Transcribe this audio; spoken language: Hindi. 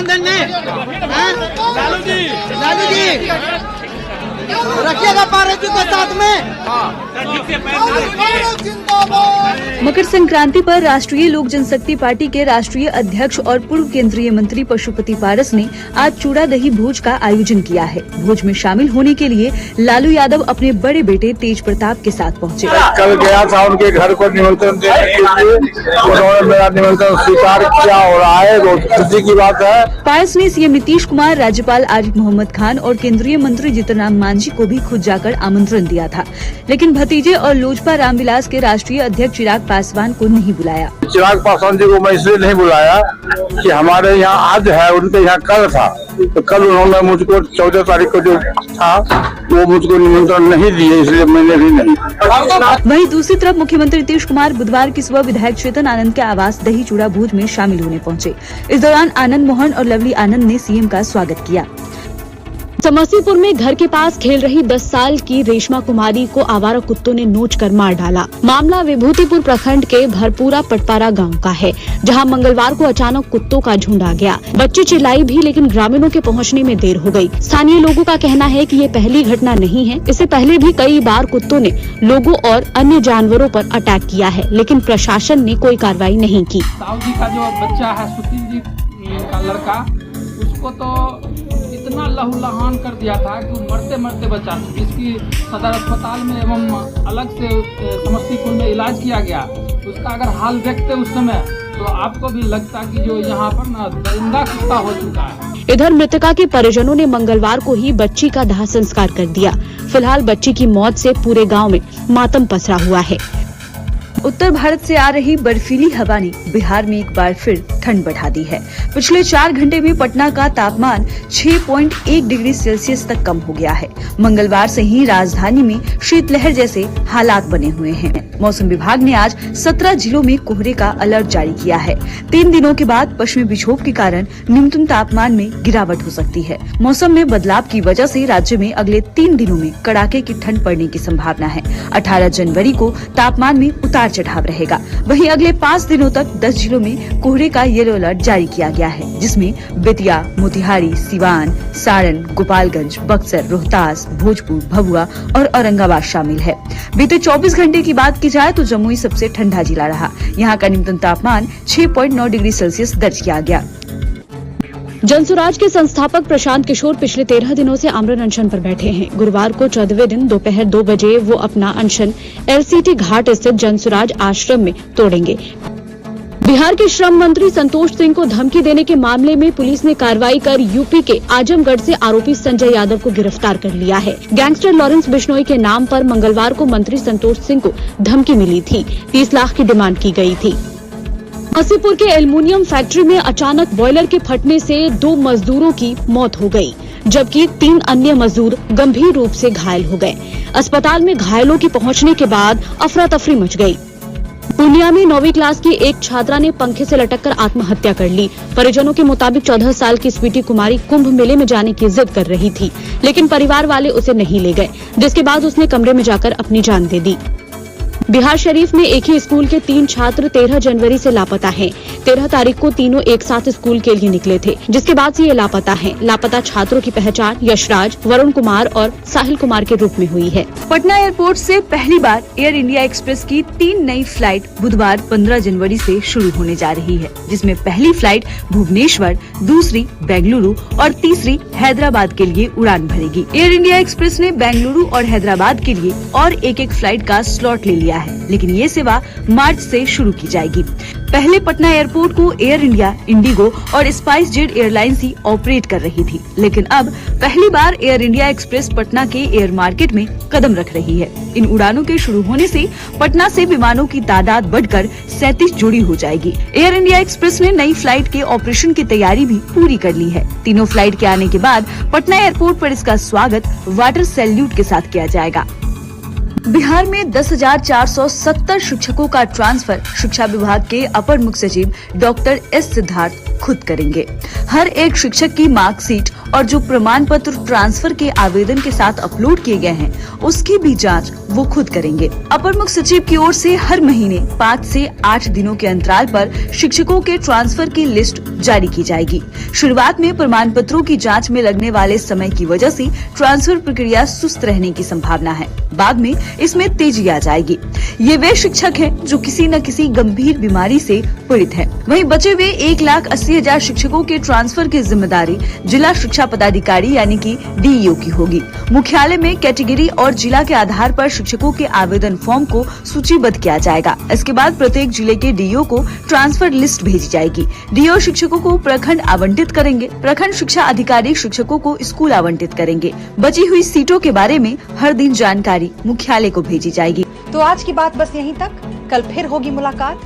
गठबंधन में। लालू जी रखिएगा पार्टी के साथ में। मकर संक्रांति पर राष्ट्रीय लोक जनशक्ति पार्टी के राष्ट्रीय अध्यक्ष और पूर्व केंद्रीय मंत्री पशुपति पारस ने आज चूड़ा दही भोज का आयोजन किया है। भोज में शामिल होने के लिए लालू यादव अपने बड़े बेटे तेज प्रताप के साथ पहुंचे। कल गया था उनके घर को निमंत्रण देने के लिए, उन्होंने मेरा निमंत्रण स्वीकार किया और आए, बहुत खुशी की बात है। पारस ने सीएम नीतीश कुमार, राज्यपाल आरिफ मोहम्मद खान और केंद्रीय मंत्री जीतन राम मांझी को भी खुद जाकर आमंत्रण दिया था, लेकिन भतीजे और लोजपा रामविलास के राष्ट्रीय अध्यक्ष चिराग पासवान को नहीं बुलाया। चिराग पासवान जी को मैं इसलिए नहीं बुलाया कि हमारे यहाँ आज है, उनके यहाँ कल था, तो कल उन्होंने मुझको 14 तारीख को जो था वो मुझको निमंत्रण नहीं दिए, इसलिए मैंने भी नहीं। वहीं दूसरी तरफ मुख्यमंत्री नीतीश कुमार बुधवार की सुबह विधायक चेतन आनंद के आवास दही चूड़ा भोज में शामिल होने पहुंचे। इस दौरान आनंद मोहन और लवली आनंद ने सीएम का स्वागत किया। समस्तीपुर में घर के पास खेल रही 10 साल की रेशमा कुमारी को आवारा कुत्तों ने नोच कर मार डाला। मामला विभूतिपुर प्रखंड के भरपूरा पटपारा गांव का है, जहां मंगलवार को अचानक कुत्तों का झुंड आ गया। बच्ची चिल्लाई भी, लेकिन ग्रामीणों के पहुंचने में देर हो गई। स्थानीय लोगों का कहना है कि ये पहली घटना नहीं है, इससे पहले भी कई बार कुत्तों ने लोगों और अन्य जानवरों पर अटैक किया है, लेकिन प्रशासन ने कोई कार्रवाई नहीं की। साहू जी का जो बच्चा है, सुशील जी का लड़का, उसको तो इतना लहूलुहान कर दिया था कि वो मरते मरते बचा। इसकी सदर अस्पताल में एवं अलग से समस्तीपुर में इलाज किया गया। उसका अगर हाल देखते उस समय तो आपको भी लगता कि जो यहाँ पर ना दरिंदा कुत्ता हो चुका है। इधर मृतका के परिजनों ने मंगलवार को ही बच्ची का दाह संस्कार कर दिया। फिलहाल बच्ची की मौत से पूरे गाँव में मातम पसरा हुआ है। उत्तर भारत से आ रही बर्फीली हवा ने बिहार में एक बार फिर ठंड बढ़ा दी है। पिछले 4 घंटे में पटना का तापमान 6.1 डिग्री सेल्सियस तक कम हो गया है। मंगलवार से ही राजधानी में शीतलहर जैसे हालात बने हुए हैं। मौसम विभाग ने आज 17 जिलों में कोहरे का अलर्ट जारी किया है। 3 दिनों के बाद पश्चिमी विक्षोभ के कारण न्यूनतम तापमान में गिरावट हो सकती है। मौसम में बदलाव की वजह से राज्य में अगले 3 दिनों में कड़ाके की ठंड पड़ने की संभावना है। 18 जनवरी को तापमान में उतार चढ़ाव रहेगा। वहीं अगले 5 दिनों तक 10 जिलों में कोहरे का येलो अलर्ट जारी किया गया है, जिसमें बेतिया, मोतिहारी, सिवान, सारण, गोपालगंज, बक्सर, रोहतास, भोजपुर, भभुआ और औरंगाबाद शामिल है। बीते 24 घंटे की बात की जाए तो जमुई सबसे ठंडा जिला रहा। यहाँ का न्यूनतम तापमान 6.9 डिग्री सेल्सियस दर्ज किया गया। जनसुराज के संस्थापक प्रशांत किशोर पिछले 13 दिनों से आमरण अनशन पर बैठे हैं। गुरुवार को 14वें दिन दोपहर 2 बजे वो अपना अनशन एलसीटी घाट स्थित जनसुराज आश्रम में तोड़ेंगे। बिहार के श्रम मंत्री संतोष सिंह को धमकी देने के मामले में पुलिस ने कार्रवाई कर यूपी के आजमगढ़ से आरोपी संजय यादव को गिरफ्तार कर लिया है। गैंगस्टर लॉरेंस बिश्नोई के नाम पर मंगलवार को मंत्री संतोष सिंह को धमकी मिली थी। 30 लाख की डिमांड की गई थी। समस्तीपुर के एल्युमिनियम फैक्ट्री में अचानक बॉयलर के फटने से 2 मजदूरों की मौत हो गई, जबकि 3 अन्य मजदूर गंभीर रूप से घायल हो गए। अस्पताल में घायलों के पहुंचने के बाद अफरा तफरी मच गई। पूर्णिया में 9वीं क्लास की एक छात्रा ने पंखे से लटककर आत्महत्या कर ली। परिजनों के मुताबिक 14 साल की स्वीटी कुमारी कुंभ मेले में जाने की जिद कर रही थी, लेकिन परिवार वाले उसे नहीं ले गए, जिसके बाद उसने कमरे में जाकर अपनी जान दे दी। बिहार शरीफ में एक ही स्कूल के 3 छात्र 13 जनवरी से लापता हैं। 13 तारीख को तीनों एक साथ स्कूल के लिए निकले थे, जिसके बाद से ये लापता हैं। लापता छात्रों की पहचान यशराज, वरुण कुमार और साहिल कुमार के रूप में हुई है। पटना एयरपोर्ट से पहली बार एयर इंडिया एक्सप्रेस की 3 नई फ्लाइट बुधवार 15 जनवरी से शुरू होने जा रही है, जिसमें पहली फ्लाइट भुवनेश्वर, दूसरी बेंगलुरु और तीसरी हैदराबाद के लिए उड़ान भरेगी। एयर इंडिया एक्सप्रेस ने बेंगलुरु और हैदराबाद के लिए और एक फ्लाइट का स्लॉट ले लिया है, लेकिन ये सेवा मार्च से शुरू की जाएगी। पहले पटना एयरपोर्ट को एयर इंडिया, इंडिगो और स्पाइस जेट एयरलाइंस ही ऑपरेट कर रही थी, लेकिन अब पहली बार एयर इंडिया एक्सप्रेस पटना के एयर मार्केट में कदम रख रही है। इन उड़ानों के शुरू होने से पटना से विमानों की तादाद बढ़कर 37 जोड़ी हो जाएगी। एयर इंडिया एक्सप्रेस ने नई फ्लाइट के ऑपरेशन की तैयारी भी पूरी कर ली है। तीनों फ्लाइट के आने के बाद पटना एयरपोर्ट पर इसका स्वागत वाटर सैल्यूट के साथ किया जाएगा। बिहार में 10,470 शिक्षकों का ट्रांसफर शिक्षा विभाग के अपर मुख्य सचिव डॉक्टर एस सिद्धार्थ खुद करेंगे। हर एक शिक्षक की मार्कशीट और जो प्रमाण पत्र ट्रांसफर के आवेदन के साथ अपलोड किए गए हैं, उसकी भी जांच वो खुद करेंगे। अपर मुख्य सचिव की ओर से हर महीने 5 से 8 दिनों के अंतराल पर शिक्षकों के ट्रांसफर की लिस्ट जारी की जाएगी। शुरुआत में प्रमाण पत्रों की जांच में लगने वाले समय की वजह से ट्रांसफर प्रक्रिया सुस्त रहने की संभावना है। बाद में इसमें तेजी आ जाएगी। ये वे शिक्षक हैं जो किसी न किसी गंभीर बीमारी से पीड़ित हैं। वहीं बचे हुए 1,80,000 शिक्षकों के ट्रांसफर की जिम्मेदारी जिला शिक्षा पदाधिकारी यानी कि डीईओ की होगी। मुख्यालय में कैटेगरी और जिला के आधार पर शिक्षकों के आवेदन फॉर्म को सूचीबद्ध किया जाएगा। इसके बाद प्रत्येक जिले के डीईओ को ट्रांसफर लिस्ट भेजी जाएगी। डीईओ शिक्षकों को प्रखंड आवंटित करेंगे। प्रखंड शिक्षा अधिकारी शिक्षकों को स्कूल आवंटित करेंगे। बची हुई सीटों के बारे में हर दिन जानकारी मुख्यालय को भेजी जाएगी। तो आज की बात बस यहीं तक। कल फिर होगी मुलाकात।